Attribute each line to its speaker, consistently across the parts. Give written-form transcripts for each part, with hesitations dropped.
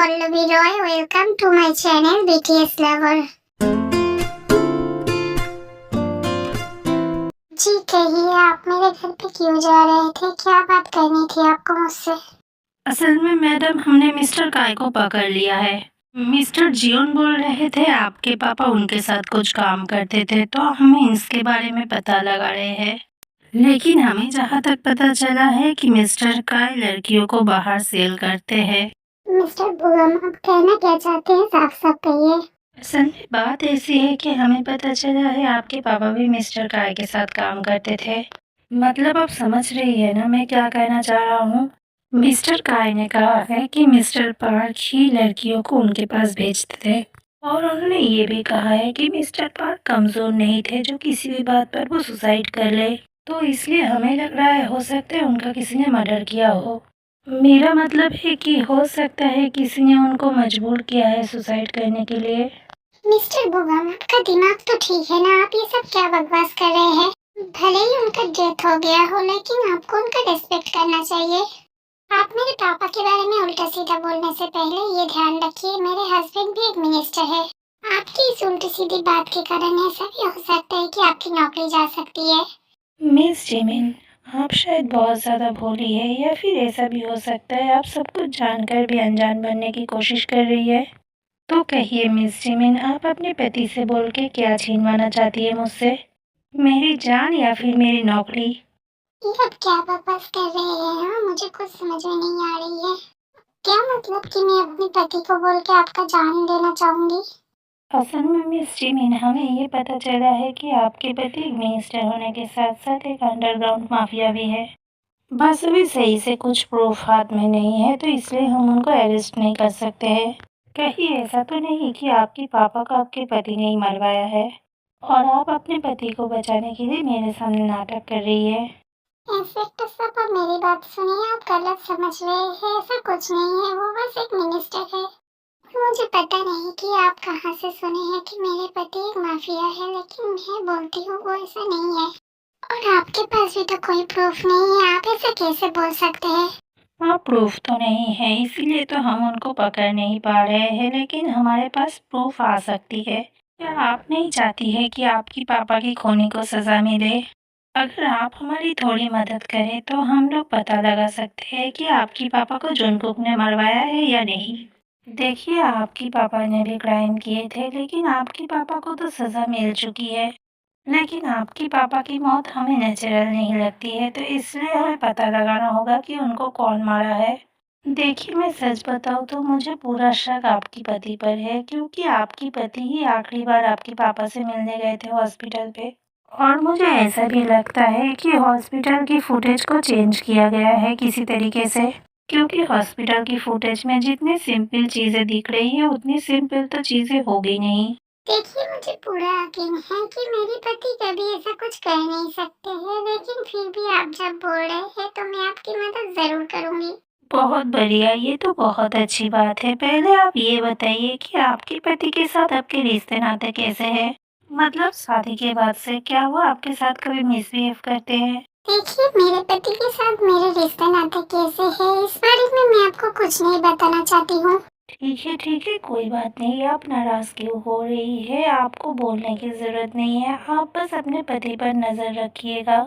Speaker 1: Pallavi Roy. Welcome to my channel BTS lover. जी कहिए, आप मेरे घर पे क्यों जा रहे थे? क्या बात करनी थी आपको मुझसे?
Speaker 2: असल में मैडम, हमने मिस्टर काय को पकड़ लिया है। मिस्टर जियोन बोल रहे थे आपके पापा उनके साथ कुछ काम करते थे, तो हमें इसके बारे में पता लगा रहे हैं। लेकिन हमें जहाँ तक पता चला है कि मिस्टर काय लड़कियों को बाहर सेल करते हैं।
Speaker 1: मिस्टर बुगम, आप कहना क्या चाहते हैं? साफ साफ कहिए।
Speaker 2: असल में बात ऐसी है कि हमें पता चला है आपके पापा भी मिस्टर काय के साथ काम करते थे। मतलब आप समझ रही है ना मैं क्या कहना चाह रहा हूँ। मिस्टर काय ने कहा है कि मिस्टर पार्क ही लड़कियों को उनके पास भेजते थे, और उन्होंने ये भी कहा है कि मिस्टर पार्क कमजोर नहीं थे जो किसी भी बात पर वो सुसाइड कर ले। तो इसलिए हमें लग रहा है हो सकता है उनका किसी ने मर्डर किया हो। मेरा मतलब है कि हो सकता है किसी ने उनको मजबूर किया है सुसाइड करने के लिए।
Speaker 1: मिस्टर बुगम, आपका दिमाग तो ठीक है ना? आप ये सब क्या बकवास कर रहे हैं? भले ही उनका डेथ हो गया हो, लेकिन आपको उनका रिस्पेक्ट करना चाहिए। आप मेरे पापा के बारे में उल्टा सीधा बोलने से पहले ये ध्यान रखिए, मेरे हस्बैंड भी एक मिनिस्टर है। आपकी इस उल्टी सीधी बात के कारण ऐसा भी हो सकता है कि आपकी नौकरी जा सकती है।
Speaker 2: मिस जिमिन, आप शायद बहुत ज़्यादा भोली है, या फिर ऐसा भी हो सकता है आप सब कुछ जानकर भी अनजान बनने की कोशिश कर रही है। तो कहिए मिस जिमिन, आप अपने पति से बोल के क्या छीनवाना चाहती है मुझसे? मेरी जान या फिर मेरी नौकरी?
Speaker 1: ये आप क्या बकवास कर रहे हैं? हाँ, मुझे कुछ समझ में नहीं आ रही है। क्या मतलब कि मैं अपने पति को बोल के आपका जान लेना चाहूंगी?
Speaker 2: असल में मिस जिमिन, हमें ये पता चला है कि आपके पति एक मिनिस्टर होने के साथ साथ एक अंडरग्राउंड माफिया भी है। बस अभी सही से कुछ प्रूफ हाथ में नहीं है, तो इसलिए हम उनको अरेस्ट नहीं कर सकते हैं। कहीं ऐसा तो नहीं कि आपके पापा को आपके पति ने ही मरवाया है और आप अपने पति को बचाने के लिए मेरे सामने नाटक कर रही है।
Speaker 1: इंस्पेक्टर साहब, आप मेरी बात सुनिए। आप गलत समझ रहे हैं, ऐसा कुछ नहीं है। वो बस एक मिनिस्टर है। मुझे पता नहीं कि आप कहाँ से सुने हैं कि मेरे पति एक माफिया है, लेकिन मैं बोलती हूँ वो ऐसा नहीं है। और आपके पास भी तो कोई प्रूफ नहीं है, आप ऐसे कैसे बोल सकते हैं?
Speaker 2: हाँ, प्रूफ तो नहीं है, इसीलिए तो हम उनको पकड़ नहीं पा रहे हैं, लेकिन हमारे पास प्रूफ आ सकती है। क्या आप नहीं चाहती है कि आपकी पापा की खूनी को सजा मिले? अगर आप हमारी थोड़ी मदद करें तो हम लोग पता लगा सकते हैं कि आपकी पापा को जूनकुक ने मरवाया है या नहीं। देखिए, आपके पापा ने भी क्राइम किए थे, लेकिन आपके पापा को तो सजा मिल चुकी है। लेकिन आपके पापा की मौत हमें नेचुरल नहीं लगती है, तो इसलिए हमें पता लगाना होगा कि उनको कौन मारा है। देखिए, मैं सच बताऊं तो मुझे पूरा शक आपके पति पर है, क्योंकि आपके पति ही आखिरी बार आपके पापा से मिलने गए थे हॉस्पिटल पे। और मुझे ऐसा भी लगता है कि हॉस्पिटल की फुटेज को चेंज किया गया है किसी तरीके से, क्योंकि हॉस्पिटल की फुटेज में जितनी सिंपल चीजें दिख रही है उतनी सिंपल तो चीजें होगी नहीं।
Speaker 1: देखिए, मुझे पूरा यकीन है कि मेरे पति कभी ऐसा कुछ कर नहीं सकते हैं, लेकिन फिर भी आप जब बोल रहे हैं तो मैं आपकी मदद जरूर करूंगी।
Speaker 2: बहुत बढ़िया, ये तो बहुत अच्छी बात है। पहले आप ये बताइए कि आपके पति के साथ आपके रिश्ते नाते कैसे हैं? मतलब शादी के बाद से क्या वो आपके साथ कभी मिसबिहेव करते हैं?
Speaker 1: देखिए, मेरे पति के साथ मेरे रिश्ते नाते कैसे हैं, इस बारे में मैं आपको कुछ नहीं बताना चाहती हूँ।
Speaker 2: ठीक है, कोई बात नहीं। आप नाराज क्यों हो रही है? आपको बोलने की जरूरत नहीं है, आप बस अपने पति पर नजर रखिएगा।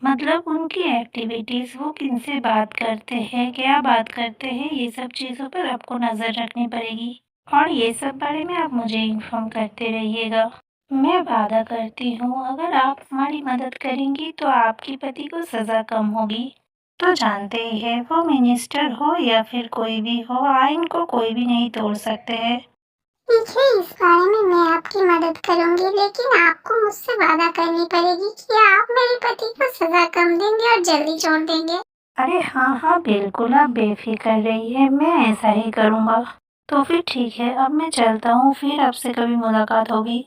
Speaker 2: मतलब उनकी एक्टिविटीज, वो किनसे बात करते हैं, क्या बात करते हैं, ये सब चीजों पर आपको नजर रखनी पड़ेगी। और ये सब बारे में आप मुझे इन्फॉर्म करते रहिएगा। मैं वादा करती हूँ, अगर आप हमारी मदद करेंगी तो आपके पति को सजा कम होगी। तो जानते ही है, वो मिनिस्टर हो या फिर कोई भी हो, आइन को कोई भी नहीं तोड़ सकते हैं।
Speaker 1: ठीक है, इस बारे में मैं आपकी मदद करूंगी, लेकिन आपको मुझसे वादा करनी पड़ेगी कि आप मेरे पति को सजा कम देंगे और जल्दी छोड़ देंगे।
Speaker 2: अरे हाँ, बिल्कुल, आप बेफिक्र रहिए, मैं ऐसा ही करूँगा। तो फिर ठीक है, अब मैं चलता हूँ, फिर आपसे कभी मुलाकात होगी।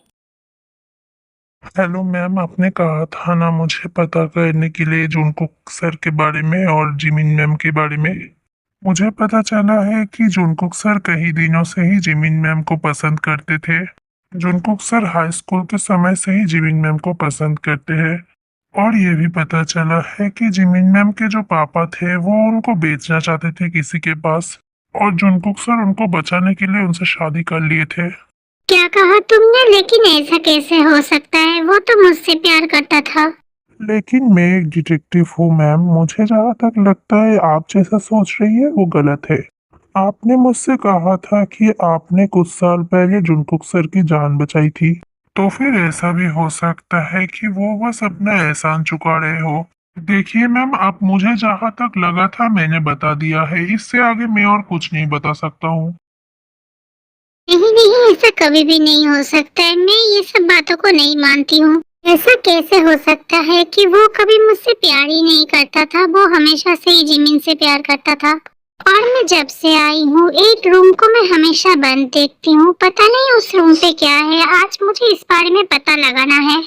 Speaker 3: हेलो मैम, आपने कहा था ना मुझे पता करने के लिए जूनकुक सर के बारे में और जिमिन मैम के बारे में। मुझे पता चला है कि जूनकुक सर कई दिनों से ही जिमिन मैम को पसंद करते थे। जूनकुक सर हाई स्कूल के समय से ही जिमिन मैम को पसंद करते हैं। और ये भी पता चला है कि जिमिन मैम के जो पापा थे वो उनको बेचना चाहते थे किसी के पास। और जुनकुक सर उनको बचाने के लिए उनसे शादी कर लिए थे।
Speaker 1: क्या कहा तुमने? लेकिन ऐसा कैसे हो सकता है? वो तो मुझसे प्यार करता था।
Speaker 3: लेकिन मैं एक डिटेक्टिव हूँ मैम, मुझे जहाँ तक लगता है आप जैसा सोच रही है वो गलत है। आपने मुझसे कहा था कि आपने कुछ साल पहले जुनकुक सर की जान बचाई थी, तो फिर ऐसा भी हो सकता है कि वो बस अपना एहसान चुका रहे हो। देखिए मैम, आप मुझे जहाँ तक लगा था मैंने बता दिया है, इससे आगे मैं और कुछ नहीं बता सकता हूँ।
Speaker 1: नहीं नहीं, ऐसा कभी भी नहीं हो सकता है। मैं ये सब बातों को नहीं मानती हूँ। ऐसा कैसे हो सकता है कि वो कभी मुझसे प्यार ही नहीं करता था? वो हमेशा से ही जिमिन से प्यार करता था। और मैं जब से आई हूँ एक रूम को मैं हमेशा बंद देखती हूँ। पता नहीं उस रूम पे क्या है। आज मुझे इस बारे में पता लगाना है।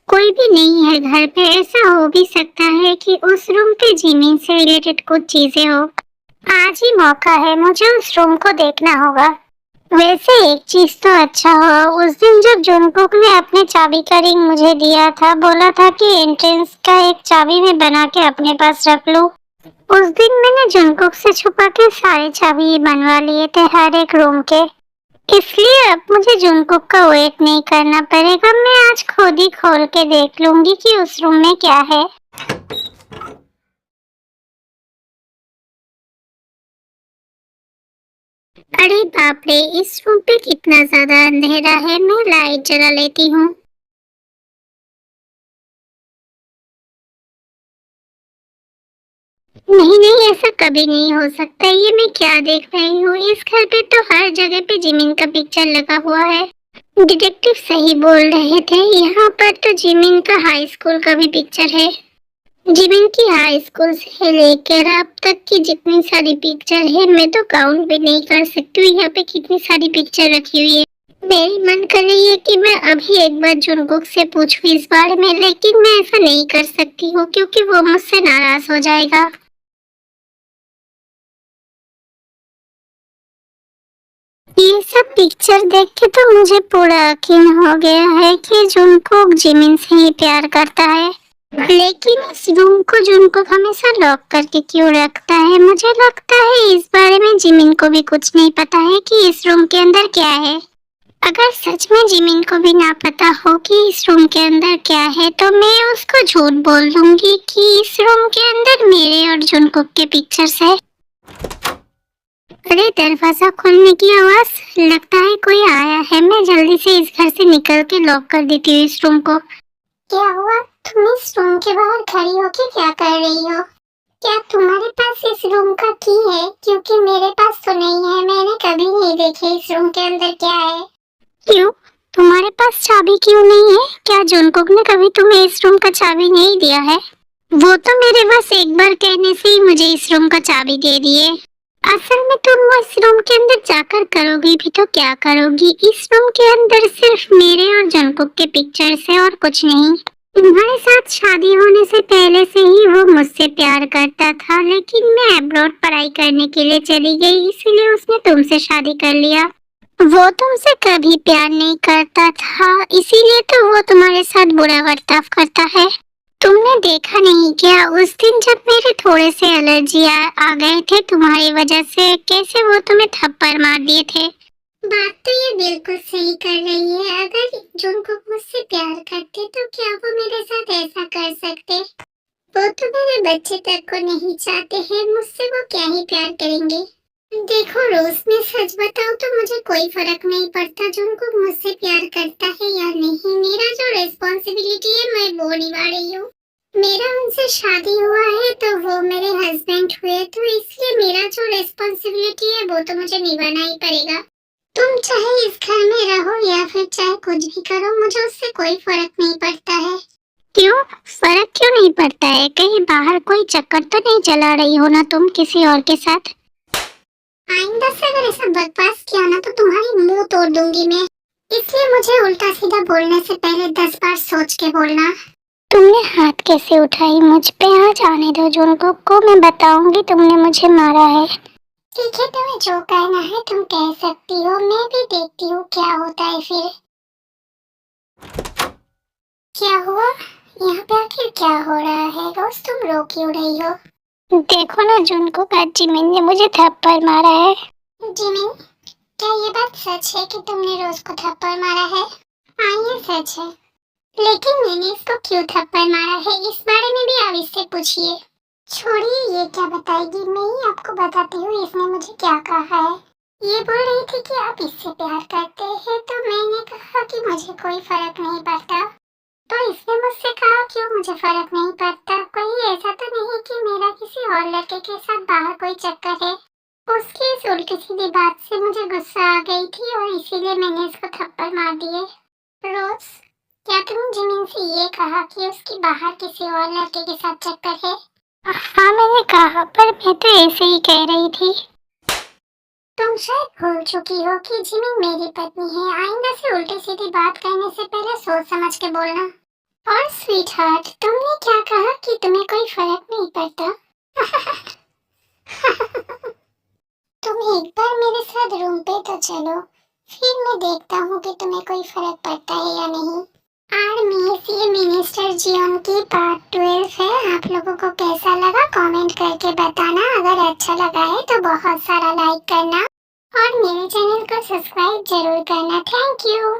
Speaker 1: कोई भी नहीं है घर पे। ऐसा हो भी सकता है कि उस रूम पे जिमिन से रिलेटेड कुछ चीजें हो। आज ही मौका है, मुझे उस रूम को देखना होगा। वैसे एक चीज तो अच्छा हुआ, उस दिन जब जुनकुक ने अपने चाबी का रिंग मुझे दिया था, बोला था कि एंट्रेंस का एक चाबी मैं बना के अपने पास रख लूं। उस दिन मैंने जुनकुक से छुपा के सारे चाबी बनवा लिए थे हर एक रूम के। इसलिए अब मुझे जुनकुक का वेट नहीं करना पड़ेगा। मैं आज खुद ही खोल के देख लूंगी कि उस रूम में क्या है। अरे बाप रे, इस रूम पे कितना ज्यादा अंधेरा है। मैं लाइट जला लेती हूँ। नहीं नहीं, ऐसा कभी नहीं हो सकता। ये मैं क्या देख रही हूँ? इस घर पे तो हर जगह पे जिमिन का पिक्चर लगा हुआ है। डिटेक्टिव सही बोल रहे थे, यहाँ पर तो जिमिन का हाई स्कूल का भी पिक्चर है। जिमिन की हाई स्कूल से लेकर अब तक की जितनी सारी पिक्चर है मैं तो काउंट भी नहीं कर सकती हूँ यहाँ पे कितनी सारी पिक्चर रखी हुई है। मेरी मन कर रही है कि मैं अभी एक बार जुनकुक से पूछूं इस बारे में, लेकिन मैं ऐसा नहीं कर सकती हूँ क्योंकि वो मुझसे नाराज हो जाएगा। ये सब पिक्चर देख के तो मुझे पूरा यकीन हो गया है कि जुनकुक जिमिन से ही प्यार करता है। लेकिन इस रूम को जुनकुक हमेशा लॉक करके क्यों रखता है? मुझे लगता है इस बारे में जिमिन को भी कुछ नहीं पता है कि इस रूम के अंदर क्या है। अगर सच में जिमिन को भी ना पता हो कि इस रूम के अंदर क्या है तो मैं उसको झूठ बोल दूंगी कि इस रूम के अंदर मेरे और जुनकुक के पिक्चर्स है। अरे दरवाजा खोलने की आवाज, लगता है कोई आया है। मैं जल्दी से इस घर से निकल के लॉक कर देती हूँ इस रूम को। क्या हुआ? तुम इस रूम के बाहर खड़ी होके क्या कर रही हो? क्या तुम्हारे पास इस रूम का की है? क्योंकि मेरे पास तो नहीं है। मैंने कभी नहीं देखे इस रूम के अंदर क्या है। क्यों? तुम्हारे पास चाबी क्यों नहीं है? क्या जुनकुक ने कभी तुम्हें इस रूम का चाबी नहीं दिया है? वो तो मेरे बस एक बार कहने से ही मुझे इस रूम का चाबी दे दिए। असल में तुम इस रूम के अंदर जाकर करोगी भी तो क्या करोगी? इस रूम के अंदर सिर्फ मेरे और जंकुक के पिक्चर्स है और कुछ नहीं। तुम्हारे साथ शादी होने से पहले से ही वो मुझसे प्यार करता था, लेकिन मैं अब्रॉड पढ़ाई करने के लिए चली गई, इसीलिए उसने तुमसे शादी कर लिया। वो तुमसे कभी प्यार नहीं करता था, इसीलिए तो वो तुम्हारे साथ बुरा बर्ताव करता है। तुमने देखा नहीं क्या उस दिन जब मेरे थोड़े से एलर्जी आ गए थे तुम्हारी वजह से, कैसे वो तुम्हें थप्पड़ मार दिए थे। बात तो ये बिल्कुल सही कर रही है। अगर जुनकुक मुझसे प्यार करते तो क्या वो मेरे साथ ऐसा कर सकते? वो तो मेरे बच्चे तक को नहीं चाहते हैं, मुझसे वो क्या ही प्यार करेंगे। देखो रोज, मैं सच बताऊं तो मुझे कोई फर्क नहीं पड़ता जुनकुक मुझसे प्यार करता है या नहीं। मेरा जो रिस्पॉन्सिबिलिटी है मैं वो निभा रही हूँ। मेरा उनसे शादी हुआ है तो वो मेरे हस्बैंड हुए, तो इसलिए मेरा जो रिस्पॉन्सिबिलिटी है वो तो मुझे निभाना ही पड़ेगा। तुम चाहे इस घर में रहो या फिर चाहे कुछ भी करो, मुझे उससे कोई फर्क नहीं पड़ता है। क्यों फर्क क्यों नहीं पड़ता है? कहीं बाहर कोई चक्कर तो नहीं चला रही हो ना तुम किसी और के साथ? आइंदा से अगर ऐसा बकवास किया ना तो तुम्हारी मुंह तोड़ दूंगी मैं। इसलिए मुझे उल्टा सीधा बोलने से पहले 10 बार सोच के बोलना। तुमने हाथ कैसे उठाई मुझ पे? आज आने दो जुनकुक को, मैं बताऊंगी तुमने मुझे मारा है। ठीक है, तुम्हें जो कहना है तुम कह सकती हो, मैं भी देखती हूँ क्या होता है फिर। क्या हुआ? यहाँ पे आखिर क्या हो रहा है? रोज तुम रो क्यों रही हो? देखो ना जुनको आज जिमिन ने मुझे थप्पड़ मारा है। जिमिन, क्या ये बात सच है कि तुमने रोज को थप्पड़ मारा है? हाँ, ये सच है। लेकिन मैंने इसको क्यों थप्पड़ मारा है इस बारे में भी आप इससे पूछिए। छोड़िए, ये क्या बताएगी, मैं ही आपको बताती हूँ इसने मुझे क्या कहा है। ये बोल रही थी कि आप इससे प्यार करते हैं, तो मैंने कहा कि मुझे कोई फर्क नहीं पड़ता। तो इसने मुझसे कहा क्यों मुझे फर्क नहीं पड़ता, कोई ऐसा तो नहीं कि मेरा किसी और लड़के के साथ बाहर कोई चक्कर है। उसकी इस उल्टी सीधी बात से मुझे गुस्सा आ गई थी और इसीलिए मैंने इसको थप्पड़ मार दिए। रोज, क्या तुमने जिमिन से ये कहा कि उसकी बाहर किसी और लड़के के साथ चक्कर है? हाँ, मैंने कहा, पर मैं तो ऐसे ही कह रही थी। तुम शायद भूल चुकी हो कि जिमिन मेरी पत्नी है। आइंदा से उल्टी सीधी बात करने से पहले सोच समझ के बोलना। और स्वीट हार्ट, तुमने क्या कहा कि तुम्हें कोई फर्क नहीं पड़ता? तुम एक बार मेरे साथ रूम पे तो चलो, फिर मैं देखता हूँ कि तुम्हें कोई फर्क पड़ता है या नहीं। आर्मीज, ये मिनिस्टर जियोन की पार्ट 12 है। आप लोगों को कैसा लगा कमेंट करके बताना। अगर अच्छा लगा है तो बहुत सारा लाइक करना और मेरे चैनल को सब्सक्राइब जरूर करना। Thank you.